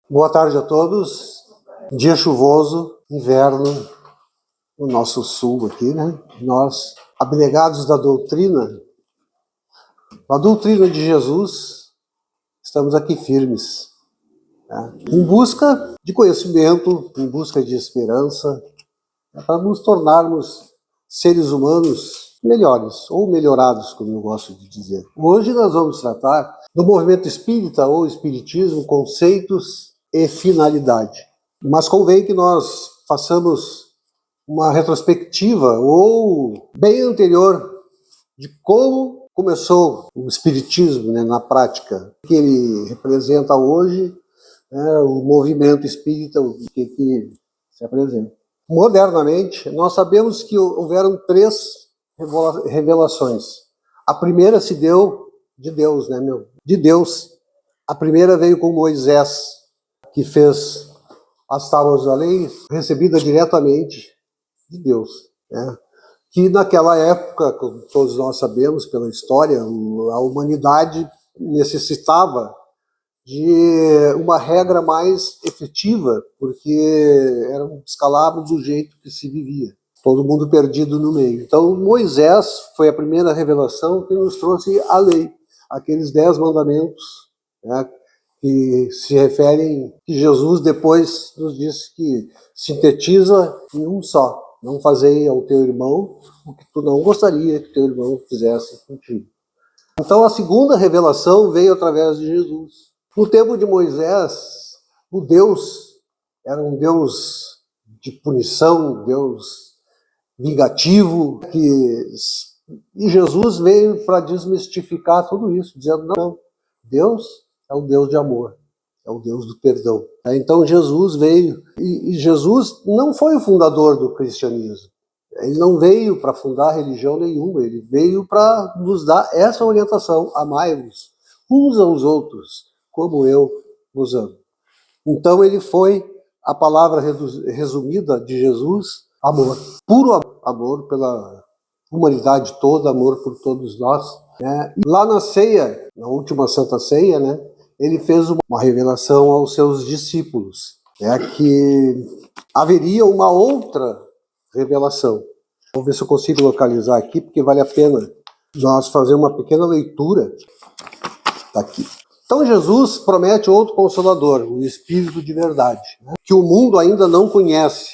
Boa tarde a todos. Dia chuvoso, inverno no nosso sul aqui, né? Nós, abnegados da doutrina de Jesus, estamos aqui firmes, né? Em busca de conhecimento, em busca de esperança, para nos tornarmos seres humanos melhores, ou melhorados, como eu gosto de dizer. Hoje nós vamos tratar do movimento espírita ou espiritismo, conceitos e finalidade. Mas convém que nós façamos uma retrospectiva ou bem anterior de como começou o espiritismo, né, na prática, o que ele representa hoje, né, o movimento espírita, o que se apresenta. Modernamente, nós sabemos que houveram 3 revelações. A primeira se deu de Deus, né, de Deus. A primeira veio com Moisés, que fez as tábuas da lei, recebida diretamente de Deus, né? Que naquela época, como todos nós sabemos pela história, a humanidade necessitava de uma regra mais efetiva, porque era um descalabro do jeito que se vivia, todo mundo perdido no meio. Então Moisés foi a primeira revelação que nos trouxe a lei, aqueles 10 mandamentos, né, que se referem, que Jesus depois nos disse que sintetiza em um só: não fazei ao teu irmão o que tu não gostaria que teu irmão fizesse contigo. Então a segunda revelação veio através de Jesus. No tempo de Moisés, o Deus era um Deus de punição, um Deus vingativo, e Jesus veio para desmistificar tudo isso, dizendo: não, Deus é um Deus de amor, é o Deus do perdão. Então Jesus veio, e Jesus não foi o fundador do cristianismo. Ele não veio para fundar religião nenhuma, ele veio para nos dar essa orientação: amai-vos uns aos outros, como eu vos amo. Então ele foi, a palavra resumida de Jesus, amor. Puro amor pela humanidade toda, amor por todos nós, né? E lá na ceia, na última Santa Ceia, né, ele fez uma revelação aos seus discípulos, né, que haveria uma outra revelação. Vou ver se eu consigo localizar aqui, porque vale a pena nós fazer uma pequena leitura. Tá aqui. Então Jesus promete outro Consolador, o Espírito de verdade, né, que o mundo ainda não conhece,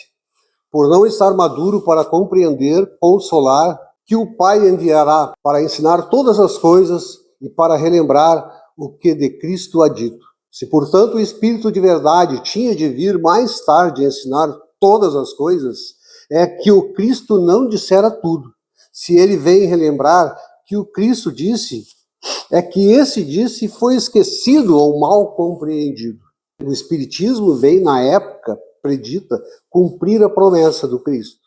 por não estar maduro para compreender, consolar, que o Pai enviará para ensinar todas as coisas e para relembrar o que de Cristo há dito. Se, portanto, o Espírito de verdade tinha de vir mais tarde ensinar todas as coisas, é que o Cristo não dissera tudo. Se ele vem relembrar que o Cristo disse, é que esse disse foi esquecido ou mal compreendido. O Espiritismo veio, na época predita, cumprir a promessa do Cristo.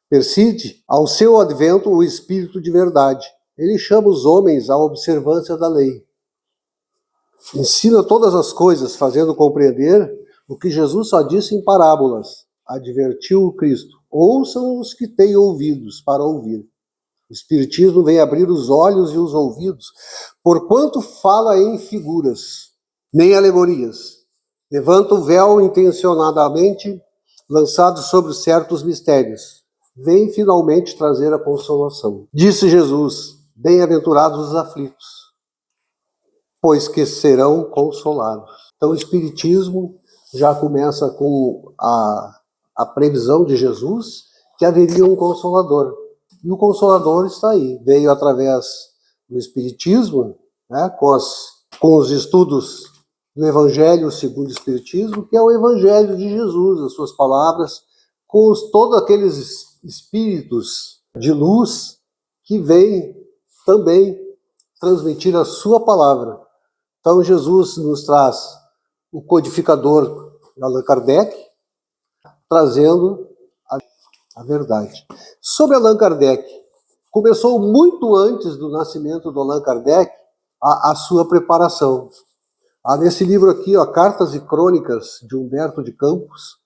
Persiste ao seu advento o Espírito de verdade. Ele chama os homens à observância da lei. Ensina todas as coisas, fazendo compreender o que Jesus só disse em parábolas. Advertiu o Cristo: ouçam os que têm ouvidos para ouvir. O Espiritismo vem abrir os olhos e os ouvidos, porquanto fala em figuras, nem alegorias. Levanta o véu intencionadamente, lançado sobre certos mistérios. Vem finalmente trazer a consolação. Disse Jesus: bem-aventurados os aflitos, pois que serão consolados. Então o Espiritismo já começa com a previsão de Jesus que haveria um Consolador. E o Consolador está aí. Veio através do Espiritismo, né, com os estudos do Evangelho segundo o Espiritismo, que é o Evangelho de Jesus, as suas palavras, com todos aqueles espíritos de luz que vêm também transmitir a sua palavra. Então Jesus nos traz o codificador Allan Kardec, trazendo a verdade. Sobre Allan Kardec, começou muito antes do nascimento do Allan Kardec a sua preparação. Nesse livro aqui, Cartas e Crônicas de Humberto de Campos,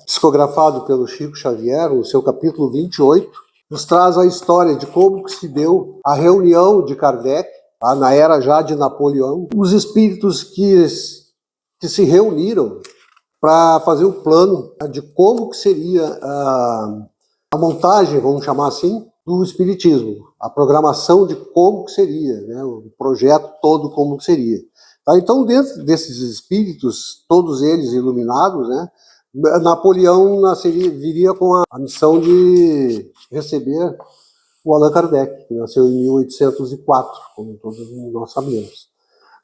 psicografado pelo Chico Xavier, no seu capítulo 28, nos traz a história de como se deu a reunião de Kardec, na era já de Napoleão. Os espíritos que que se reuniram para fazer o plano de como que seria a montagem, vamos chamar assim, do espiritismo, a programação de como que seria, né, o projeto todo como que seria. Tá? Então, dentro desses espíritos, todos eles iluminados, né, Napoleão viria com a missão de receber o Allan Kardec, que nasceu em 1804, como todos nós sabemos.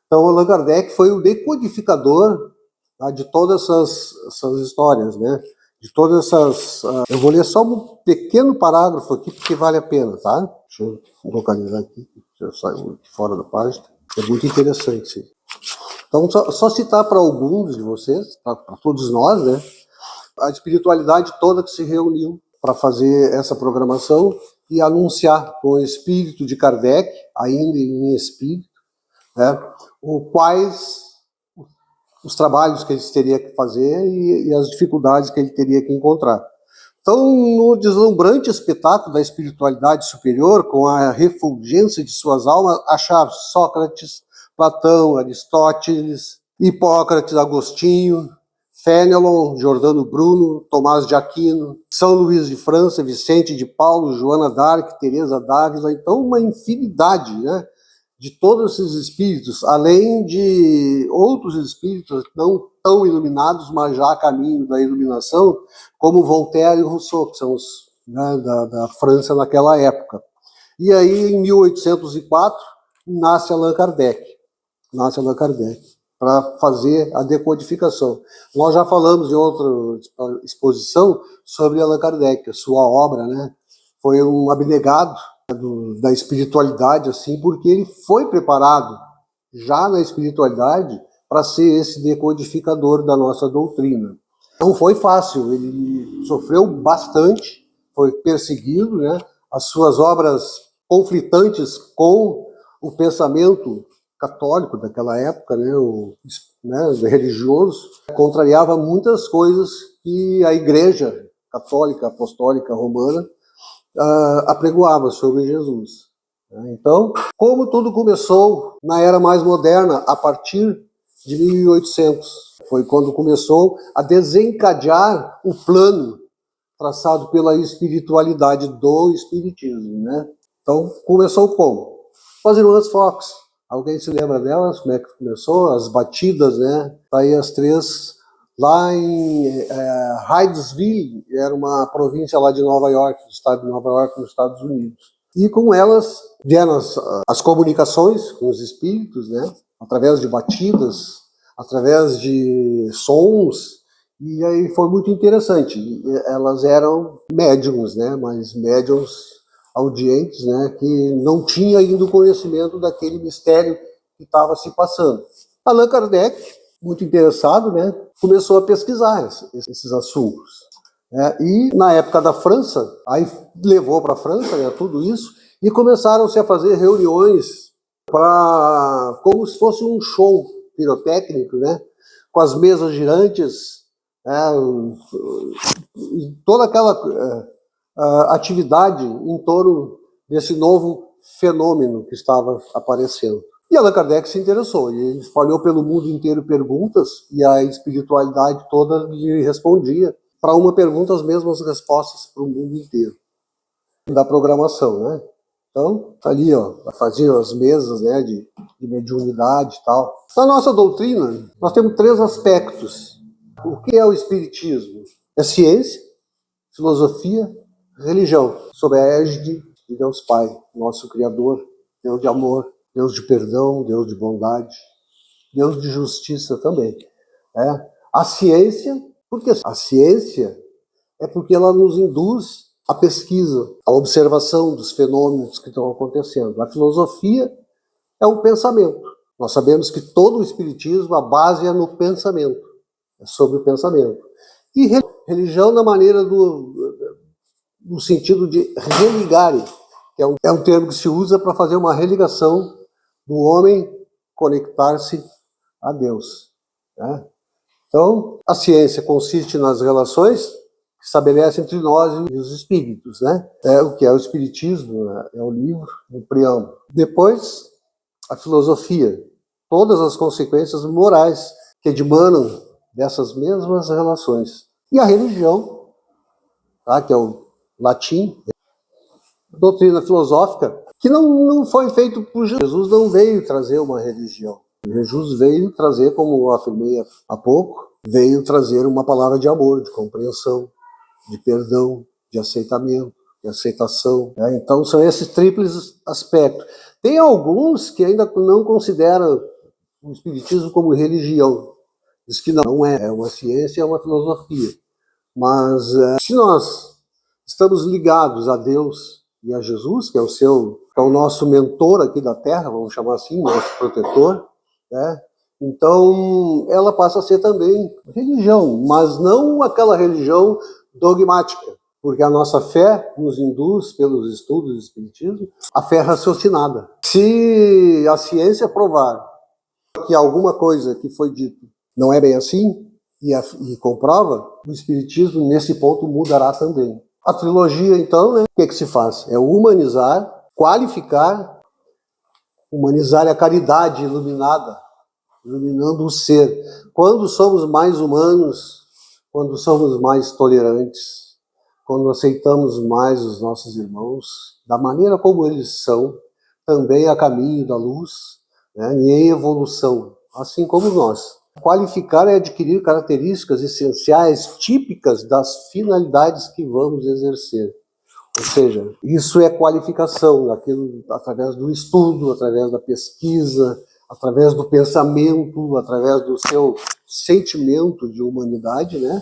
Então, o Allan Kardec foi o decodificador, tá, de todas essas histórias, né? De todas essas... eu vou ler só um pequeno parágrafo aqui, porque vale a pena, tá? Deixa eu localizar aqui, eu saio fora da página. É muito interessante. Então, só citar para alguns de vocês, para todos nós, né? A espiritualidade toda que se reuniu para fazer essa programação e anunciar com o espírito de Kardec, ainda em espírito, né, quais os trabalhos que ele teria que fazer e as dificuldades que ele teria que encontrar. Então, no deslumbrante espetáculo da espiritualidade superior, com a refulgência de suas almas, acharam Sócrates, Platão, Aristóteles, Hipócrates, Agostinho, Fénelon, Giordano Bruno, Tomás de Aquino, São Luís de França, Vicente de Paulo, Joana d'Arc, Teresa d'Ávila. Então, uma infinidade, né, de todos esses espíritos, além de outros espíritos não tão iluminados, mas já a caminho da iluminação, como Voltaire e Rousseau, que são os, né, da França naquela época. E aí, em 1804, nasce Allan Kardec. Para fazer a decodificação. Nós já falamos em outra exposição sobre Allan Kardec, a sua obra, né? Foi um abnegado da espiritualidade, assim, porque ele foi preparado já na espiritualidade para ser esse decodificador da nossa doutrina. Não foi fácil, ele sofreu bastante, foi perseguido, né? As suas obras conflitantes com o pensamento católico daquela época, né, religioso, contrariava muitas coisas que a Igreja Católica Apostólica Romana apregoava sobre Jesus. Então, como tudo começou na era mais moderna, a partir de 1800, foi quando começou a desencadear o plano traçado pela espiritualidade do espiritismo, né? Então, começou como? Com as irmãs Fox. Alguém se lembra delas? Como é que começou? As batidas, né? Tá aí as três. Lá em Hydesville, era uma província lá de Nova York, do estado de Nova York, nos Estados Unidos. E com elas vieram as comunicações com os espíritos, né? Através de batidas, através de sons. E aí foi muito interessante. Elas eram médiums, né? Mas médiums audientes, né, que não tinha ainda o conhecimento daquele mistério que estava se passando. Allan Kardec, muito interessado, né, começou a pesquisar esses assuntos. E na época da França, aí levou para a França, né, tudo isso, e começaram-se a fazer reuniões como se fosse um show pirotécnico, né, com as mesas girantes, toda aquela atividade em torno desse novo fenômeno que estava aparecendo. E Allan Kardec se interessou, e ele espalhou pelo mundo inteiro perguntas, e a espiritualidade toda lhe respondia. Para uma pergunta, as mesmas respostas para o mundo inteiro. Da programação, né? Então, tá ali, ó, faziam as mesas, né, de mediunidade e tal. Na nossa doutrina, nós temos 3 aspectos. O que é o espiritismo? É ciência, filosofia, religião, sob a égide de Deus Pai, nosso Criador, Deus de amor, Deus de perdão, Deus de bondade, Deus de justiça também. A ciência, porque a ciência é porque ela nos induz à pesquisa, à observação dos fenômenos que estão acontecendo. A filosofia é um pensamento. Nós sabemos que todo o espiritismo, a base é no pensamento, é sobre o pensamento. E religião na maneira no sentido de religare, que é um termo que se usa para fazer uma religação do homem conectar-se a Deus. Né? Então, a ciência consiste nas relações que estabelecem entre nós e os espíritos. Né? O que é o espiritismo, né? É o livro, o preâmbulo. Depois, a filosofia, todas as consequências morais que dimanam dessas mesmas relações. E a religião, tá, que é o latim, doutrina filosófica, que não foi feito por Jesus. Jesus não veio trazer uma religião. Jesus veio trazer, como eu afirmei há pouco, veio trazer uma palavra de amor, de compreensão, de perdão, de aceitamento, de aceitação. Né? Então são esses tríplices aspectos. Tem alguns que ainda não consideram o Espiritismo como religião. Diz que não é uma ciência, é uma filosofia. Mas se nós estamos ligados a Deus e a Jesus, que é o nosso mentor aqui da Terra, vamos chamar assim, nosso protetor, né? Então ela passa a ser também religião, mas não aquela religião dogmática, porque a nossa fé nos induz, pelos estudos do Espiritismo, a fé raciocinada. Se a ciência provar que alguma coisa que foi dito não é bem assim, e comprova, o Espiritismo nesse ponto mudará também. A trilogia, então, né, o que se faz? É humanizar, qualificar, humanizar a caridade iluminada, iluminando o ser. Quando somos mais humanos, quando somos mais tolerantes, quando aceitamos mais os nossos irmãos, da maneira como eles são, também a caminho da luz, né, e em evolução, assim como nós. Qualificar é adquirir características essenciais, típicas das finalidades que vamos exercer. Ou seja, isso é qualificação, aquilo através do estudo, através da pesquisa, através do pensamento, através do seu sentimento de humanidade, né?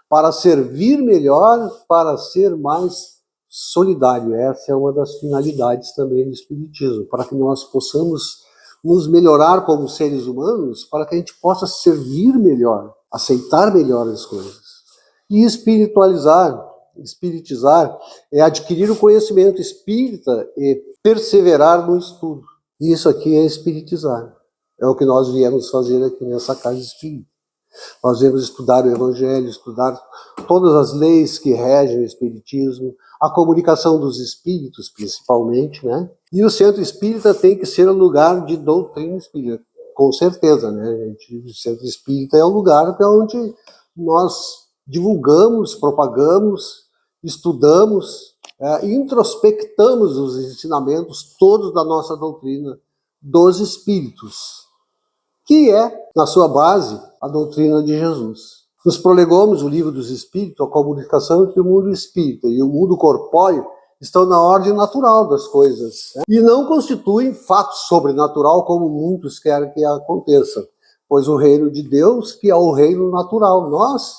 Para servir melhor, para ser mais solidário. Essa é uma das finalidades também do Espiritismo, para que nós possamos nos melhorar como seres humanos, para que a gente possa servir melhor, aceitar melhor as coisas. E espiritizar é adquirir o conhecimento espírita e perseverar no estudo. Isso aqui é espiritizar. É o que nós viemos fazer aqui nessa casa espírita. Nós viemos estudar o Evangelho, estudar todas as leis que regem o Espiritismo, a comunicação dos espíritos, principalmente, né? E o centro espírita tem que ser um lugar de doutrina espírita, com certeza, né? O centro espírita é o lugar onde nós divulgamos, propagamos, estudamos, introspectamos os ensinamentos todos da nossa doutrina dos espíritos, que é, na sua base, a doutrina de Jesus. Nos prolegômenos, o livro dos espíritos, a comunicação entre o mundo espírita e o mundo corpóreo estão na ordem natural das coisas, né? E não constituem fato sobrenatural como muitos querem que aconteça, pois o reino de Deus que é o reino natural. Nós,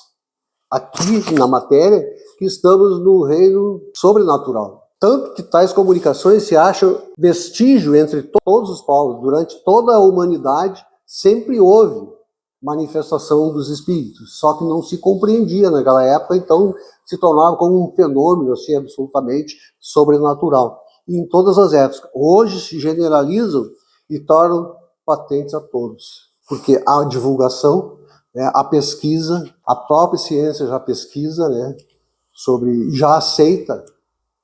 aqui na matéria, que estamos no reino sobrenatural. Tanto que tais comunicações se acham vestígio entre todos os povos, durante toda a humanidade, sempre houve manifestação dos espíritos, só que não se compreendia naquela época, então se tornava como um fenômeno assim, absolutamente sobrenatural. E em todas as épocas. Hoje se generalizam e tornam patentes a todos, porque a divulgação, né, a pesquisa, a própria ciência já pesquisa, né, já aceita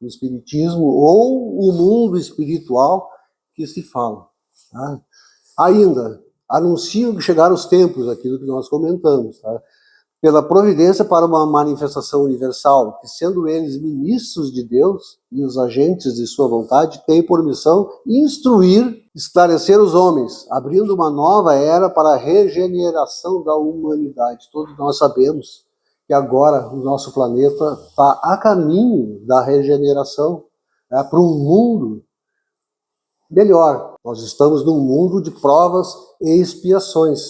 o espiritismo ou o mundo espiritual que se fala. Tá? Ainda, anunciam que chegaram os tempos, aquilo que nós comentamos, tá? Pela providência para uma manifestação universal, que sendo eles ministros de Deus e os agentes de sua vontade, têm por missão instruir, esclarecer os homens, abrindo uma nova era para a regeneração da humanidade. Todos nós sabemos que agora o nosso planeta está a caminho da regeneração, né, para um mundo melhor. Nós estamos num mundo de provas e expiações.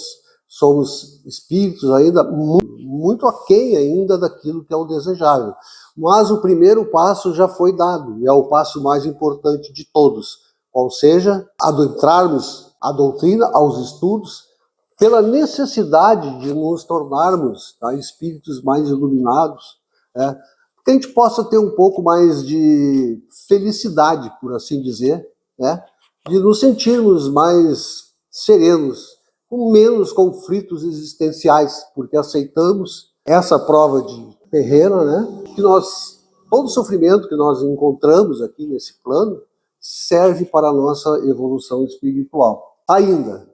Somos espíritos ainda muito aquém ainda daquilo que é o desejável. Mas o primeiro passo já foi dado, e é o passo mais importante de todos. Ou seja, adentrarmos a doutrina, aos estudos, pela necessidade de nos tornarmos, tá, espíritos mais iluminados, né, que a gente possa ter um pouco mais de felicidade, por assim dizer, né, de nos sentirmos mais serenos, com menos conflitos existenciais, porque aceitamos essa prova de terrena, né, que todo sofrimento que nós encontramos aqui nesse plano serve para a nossa evolução espiritual. Ainda,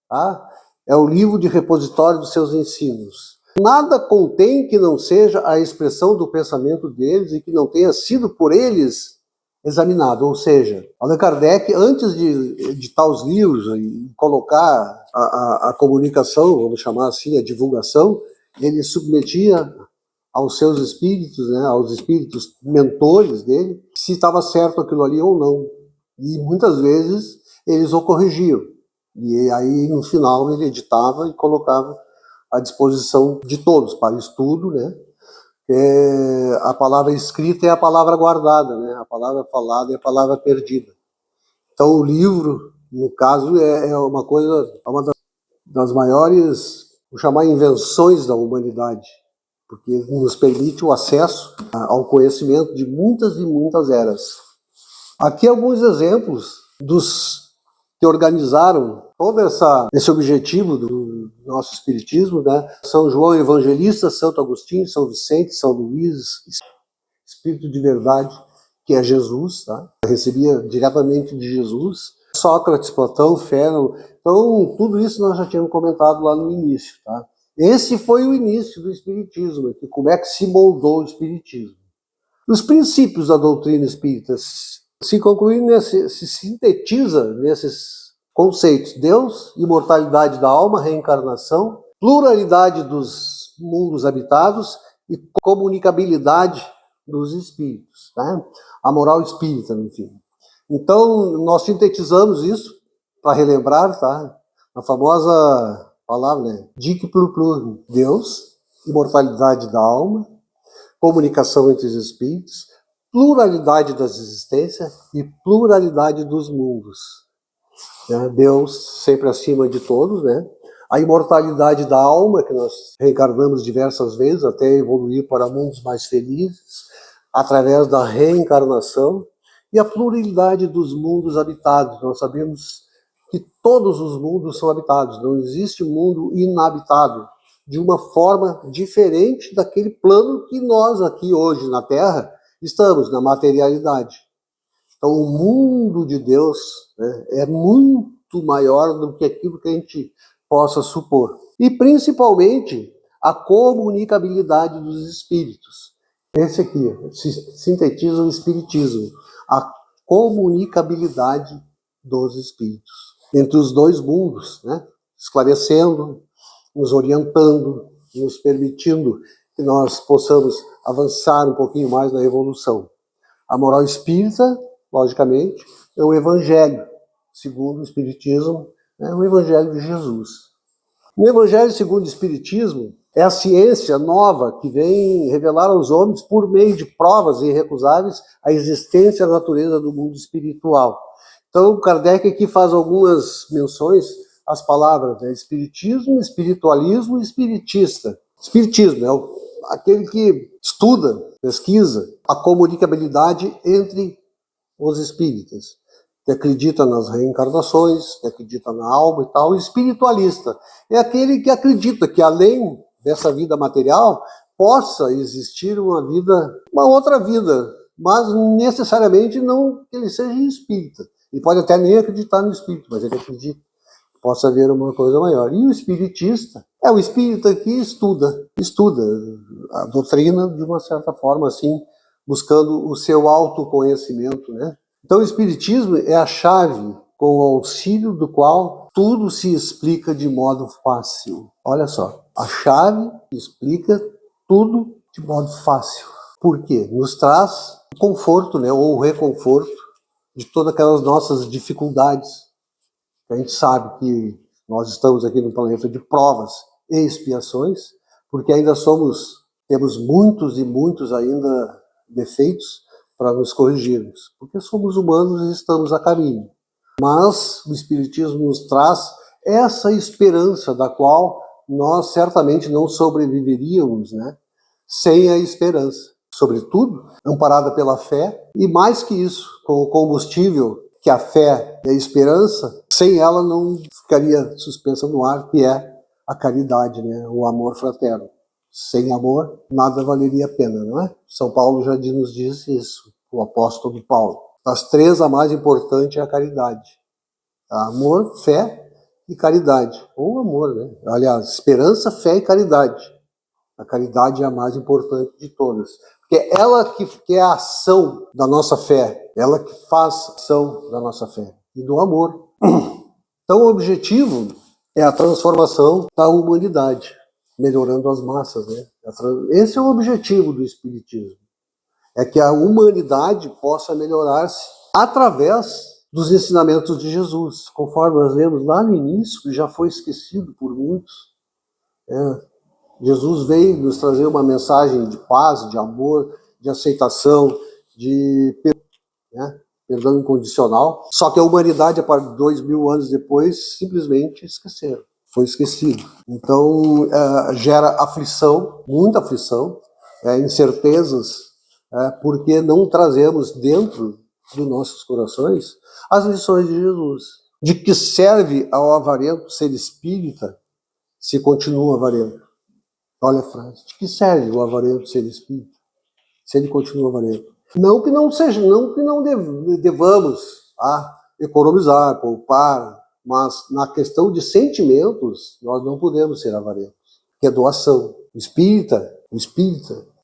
tá? é o livro de repositório dos seus ensinos. Nada contém que não seja a expressão do pensamento deles e que não tenha sido por eles examinado. Ou seja, Allan Kardec, antes de editar os livros e colocar a comunicação, vamos chamar assim, a divulgação, ele submetia aos seus espíritos, né, aos espíritos mentores dele, se estava certo aquilo ali ou não. E muitas vezes eles o corrigiam. E aí, no final, ele editava e colocava à disposição de todos, para estudo, né? A palavra escrita é a palavra guardada, né? A palavra falada é a palavra perdida. Então, o livro, no caso, é uma coisa, é uma das maiores, vou chamar, invenções da humanidade, porque nos permite o acesso ao conhecimento de muitas e muitas eras. Aqui alguns exemplos dos que organizaram todo esse objetivo do nosso espiritismo, né? São João Evangelista, Santo Agostinho, São Vicente, São Luís, Espírito de Verdade, que é Jesus, tá? Recebia diretamente de Jesus. Sócrates, Platão, Fénelon. Então, tudo isso nós já tínhamos comentado lá no início, tá? Esse foi o início do espiritismo, que como é que se moldou o espiritismo. Os princípios da doutrina espírita se concluem, se sintetiza nesses conceitos: Deus, imortalidade da alma, reencarnação, pluralidade dos mundos habitados e comunicabilidade dos espíritos, tá? A moral espírita, enfim. Então, nós sintetizamos isso, para relembrar, tá? A famosa palavra, né? Dic plus plus, Deus, imortalidade da alma, comunicação entre os espíritos, pluralidade das existências e pluralidade dos mundos. Né? Deus sempre acima de todos, né? A imortalidade da alma, que nós reencarnamos diversas vezes até evoluir para mundos mais felizes, através da reencarnação, e a pluralidade dos mundos habitados. Nós sabemos que todos os mundos são habitados, não existe um mundo inabitado, de uma forma diferente daquele plano que nós aqui hoje na Terra estamos, na materialidade. Então o mundo de Deus, né, é muito maior do que aquilo que a gente possa supor. E principalmente a comunicabilidade dos espíritos. Esse aqui sintetiza o espiritismo, a comunicabilidade dos espíritos entre os dois mundos, né, esclarecendo, nos orientando, nos permitindo que nós possamos avançar um pouquinho mais na evolução. A moral espírita, logicamente, é o Evangelho, segundo o Espiritismo, é o Evangelho de Jesus. O Evangelho segundo o Espiritismo é a ciência nova que vem revelar aos homens, por meio de provas irrecusáveis, a existência e a natureza do mundo espiritual. Então, Kardec aqui faz algumas menções às palavras, né? Espiritismo, espiritualismo e espiritista. Espiritismo é aquele que estuda, pesquisa a comunicabilidade entre os espíritas, que acredita nas reencarnações, que acredita na alma e tal. O espiritualista é aquele que acredita que além dessa vida material possa existir uma outra vida, mas necessariamente não que ele seja espírita. Ele pode até nem acreditar no espírito, mas ele acredita que possa haver uma coisa maior. E o espiritista é o espírita que estuda a doutrina de uma certa forma, assim, buscando o seu autoconhecimento, né? Então o espiritismo é a chave com o auxílio do qual tudo se explica de modo fácil. Olha só, a chave explica tudo de modo fácil. Por quê? Nos traz o conforto, né, ou o reconforto de todas aquelas nossas dificuldades. A gente sabe que nós estamos aqui no planeta de provas e expiações, porque ainda temos muitos e muitos ainda defeitos para nos corrigirmos, porque somos humanos e estamos a caminho. Mas o Espiritismo nos traz essa esperança da qual nós certamente não sobreviveríamos, né, sem a esperança. Sobretudo, amparada pela fé, e mais que isso, com o combustível que a fé e a esperança, sem ela não ficaria suspensa no ar, que é a caridade, né, o amor fraterno. Sem amor, nada valeria a pena, não é? São Paulo já nos diz isso, o apóstolo Paulo. Das três, a mais importante é a caridade. Amor, fé e caridade, ou amor, né? Aliás, esperança, fé e caridade. A caridade é a mais importante de todas, porque é ela que é a ação da nossa fé, ela que faz a ação da nossa fé e do amor. Então, o objetivo é a transformação da humanidade, melhorando as massas, né? Esse é o objetivo do Espiritismo, é que a humanidade possa melhorar-se através dos ensinamentos de Jesus, conforme nós lemos lá no início, que já foi esquecido por muitos. Jesus veio nos trazer uma mensagem de paz, de amor, de aceitação, de perdão incondicional. Só que a humanidade, a partir de 2000 anos depois, simplesmente esqueceram. Foi esquecido. Então, gera aflição, muita aflição, incertezas, porque não trazemos dentro dos nossos corações as lições de Jesus. De que serve ao avarento ser espírita se continua avarento? Olha a frase. De que serve o avarento ser espírita se ele continua avarento? Não que não seja, não que não devamos economizar, poupar, mas na questão de sentimentos, nós não podemos ser avarentos, que é doação. O espírita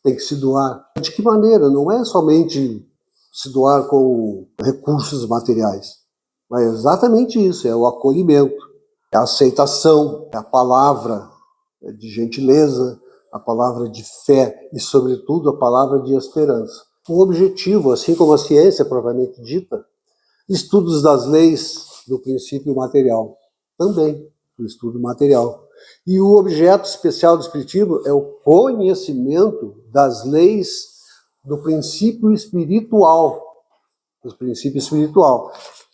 tem que se doar. De que maneira? Não é somente se doar com recursos materiais, mas é exatamente isso, é o acolhimento, é a aceitação, é a palavra de gentileza, a palavra de fé e, sobretudo, a palavra de esperança. O objetivo, assim como a ciência propriamente dita, estudos das leis do princípio material, também o estudo material. E o objeto especial do Espiritismo é o conhecimento das leis do princípio espiritual.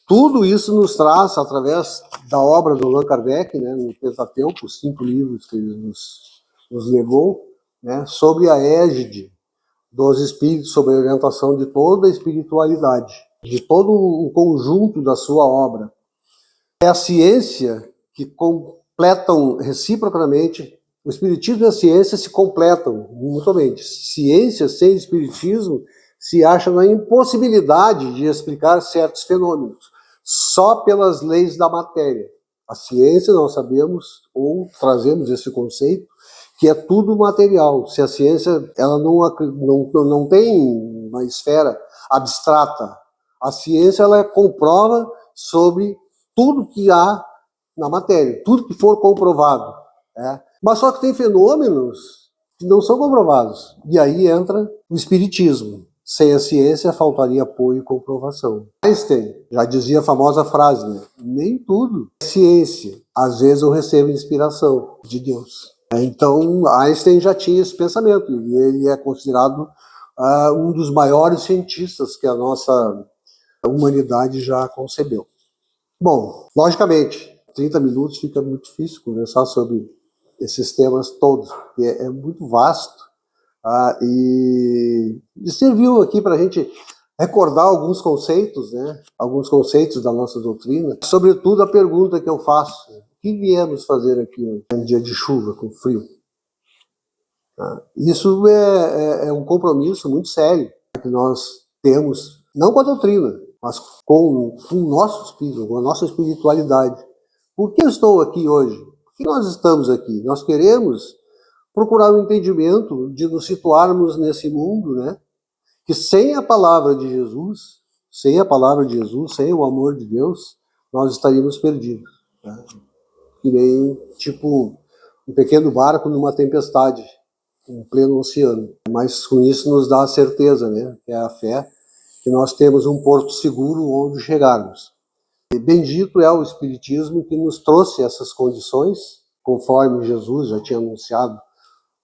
Tudo isso nos traz, através da obra do Allan Kardec, no Pentateuco, os 5 livros que ele nos legou, sobre a égide dos espíritos, sobre a orientação de toda a espiritualidade, de todo o conjunto da sua obra. É a ciência que completam reciprocamente, o espiritismo e a ciência se completam mutuamente. Ciência sem espiritismo se acha na impossibilidade de explicar certos fenômenos, só pelas leis da matéria. A ciência, nós sabemos, ou trazemos esse conceito, que é tudo material. Se a ciência ela não tem uma esfera abstrata, a ciência ela comprova sobre tudo que há na matéria, tudo que for comprovado. Mas só que tem fenômenos que não são comprovados. E aí entra o espiritismo. Sem a ciência faltaria apoio e comprovação. Einstein já dizia a famosa frase, nem tudo é ciência. Às vezes eu recebo inspiração de Deus. Então Einstein já tinha esse pensamento e ele é considerado um dos maiores cientistas que a nossa humanidade já concebeu. Bom, logicamente, 30 minutos fica muito difícil conversar sobre esses temas todos, porque é muito vasto. E serviu aqui para a gente recordar alguns conceitos, alguns conceitos da nossa doutrina. Sobretudo a pergunta que eu faço: o que viemos fazer aqui hoje, em dia de chuva, com frio? Isso é um compromisso muito sério que nós temos, não com a doutrina, mas com o nosso espírito, com a nossa espiritualidade. Por que eu estou aqui hoje? Por que nós estamos aqui? Nós queremos procurar o entendimento de nos situarmos nesse mundo, que sem a palavra de Jesus, sem o amor de Deus, nós estaríamos perdidos. Que nem, tipo, um pequeno barco numa tempestade, em pleno oceano. Mas com isso nos dá a certeza, que é a fé, que nós temos um porto seguro onde chegarmos. E bendito é o Espiritismo que nos trouxe essas condições, conforme Jesus já tinha anunciado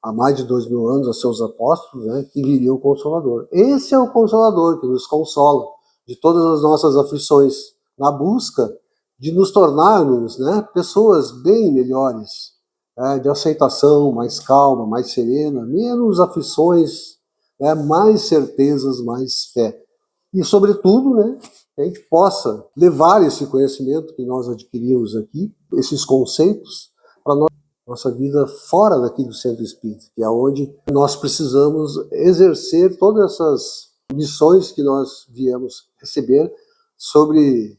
há mais de 2000 anos a seus apóstolos, que viria o Consolador. Esse é o Consolador que nos consola de todas as nossas aflições, na busca de nos tornarmos pessoas bem melhores, de aceitação, mais calma, mais serena, menos aflições, mais certezas, mais fé. E, sobretudo, que a gente possa levar esse conhecimento que nós adquirimos aqui, esses conceitos, para nossa vida fora daqui do centro espírita, que é onde nós precisamos exercer todas essas missões que nós viemos receber sobre